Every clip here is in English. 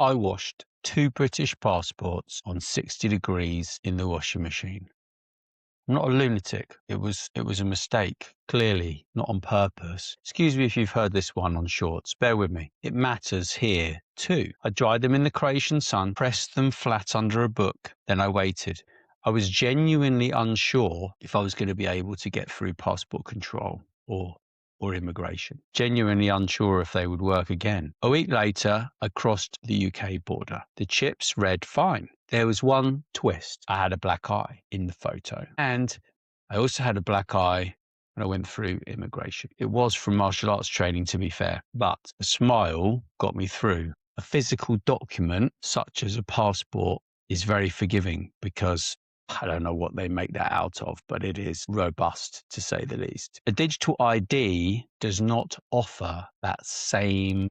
I washed 2 British passports on 60 degrees in the washing machine. I'm not a lunatic. It was a mistake, clearly, not on purpose. Excuse me if you've heard this one on shorts. Bear with me. It matters here, too. I dried them in the Croatian sun, pressed them flat under a book, then I waited. I was genuinely unsure if I was going to be able to get through passport control or immigration. Genuinely unsure if they would work again. A week later, I crossed the UK border. The chips read fine. There was one twist. I had a black eye in the photo. And I also had a black eye when I went through immigration. It was from martial arts training, to be fair, but a smile got me through. A physical document, such as a passport, is very forgiving because I don't know what they make that out of, but it is robust to say the least. A digital ID does not offer that same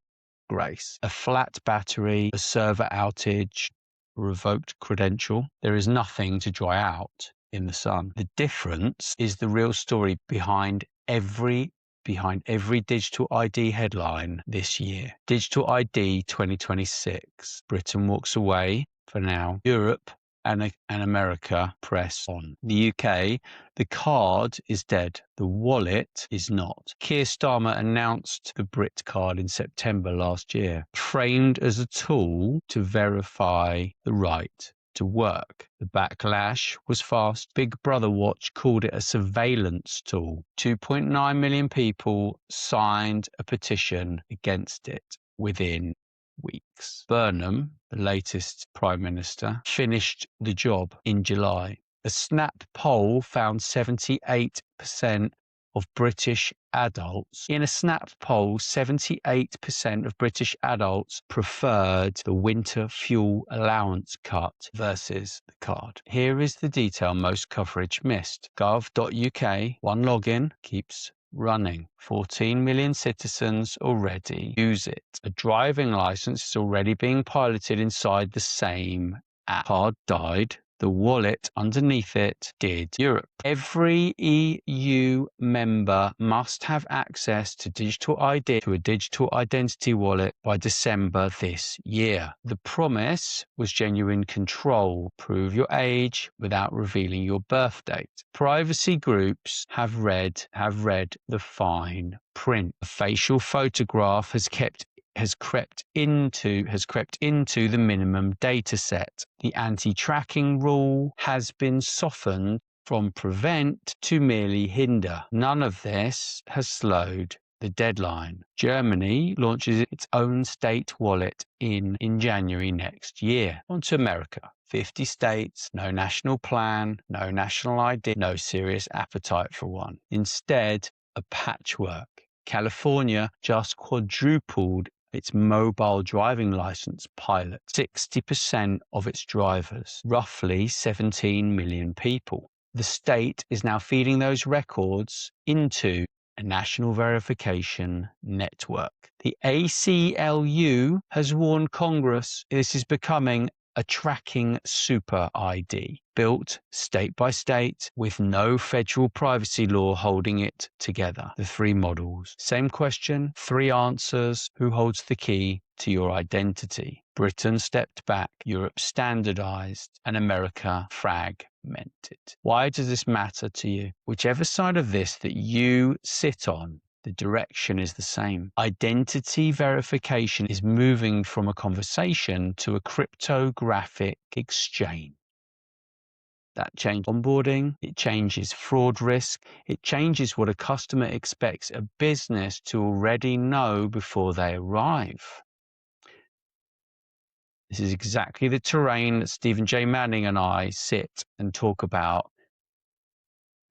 grace. A flat battery, a server outage, a revoked credential, there is nothing to dry out in the sun. The difference is the real story behind every digital ID headline this year. Digital ID 2026. Britain walks away for now. Europe and America press on. The UK, the card is dead. The wallet is not. Keir Starmer announced the Brit card in September last year, framed as a tool to verify the right to work. The backlash was fast. Big Brother Watch called it a surveillance tool. 2.9 million people signed a petition against it within weeks. Burnham, the latest Prime Minister, finished the job in July. A Snap poll found 78% of British adults. In a Snap poll, 78% of British adults preferred the winter fuel allowance cut versus the card. Here is the detail most coverage missed. Gov.uk, one login, keeps running. 14 million citizens already use it. A driving license is already being piloted inside the same app. Card died. The wallet underneath it did. Europe. Every EU member must have access to a digital identity wallet by December this year. The promise was genuine control. Prove your age without revealing your birth date. Privacy groups have read the fine print. A facial photograph has crept into the minimum data set. The anti-tracking rule has been softened from prevent to merely hinder. None of this has slowed the deadline. Germany launches its own state wallet in January next year. On to America. 50 states, no national plan, no national ID, no serious appetite for one. Instead, a patchwork. California just quadrupled its mobile driving license pilot. 60% of its drivers, roughly 17 million people. The state is now feeding those records into a national verification network. The ACLU has warned Congress this is becoming a tracking super ID, built state by state with no federal privacy law holding it together. The three models. Same question, three answers. Who holds the key to your identity? Britain stepped back, Europe standardized, and America fragmented. Why does this matter to you? Whichever side of this that you sit on, the direction is the same. Identity verification is moving from a conversation to a cryptographic exchange. That changes onboarding, it changes fraud risk, it changes what a customer expects a business to already know before they arrive. This is exactly the terrain that Stephen J. Manning and I sit and talk about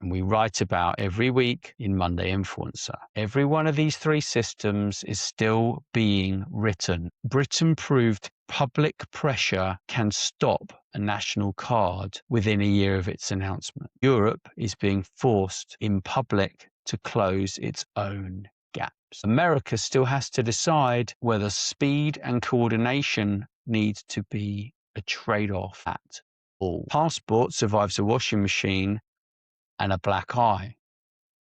and we write about every week in Monday Influencer. Every one of these three systems is still being written. Britain proved public pressure can stop a national card within a year of its announcement. Europe is being forced in public to close its own gaps. America still has to decide whether speed and coordination need to be a trade-off at all. Passport survives a washing machine and a black eye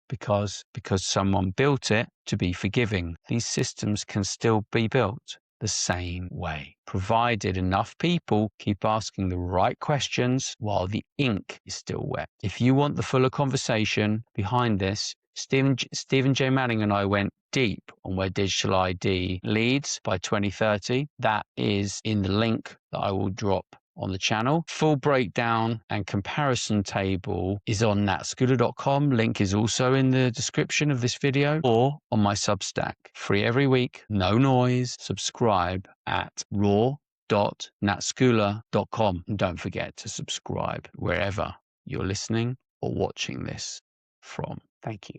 because someone built it to be forgiving. These systems can still be built. the same way, provided enough people keep asking the right questions while the ink is still wet. If you want the fuller conversation behind this, Stephen J. Manning and I went deep on where digital ID leads by 2030. That is in the link that I will drop on the channel. Full breakdown and comparison table is on natscooter.com. Link is also in the description of this video, or on my Substack. Free every week, no noise. Subscribe at raw.natscooter.com. And don't forget to subscribe wherever you're listening or watching this from. Thank you.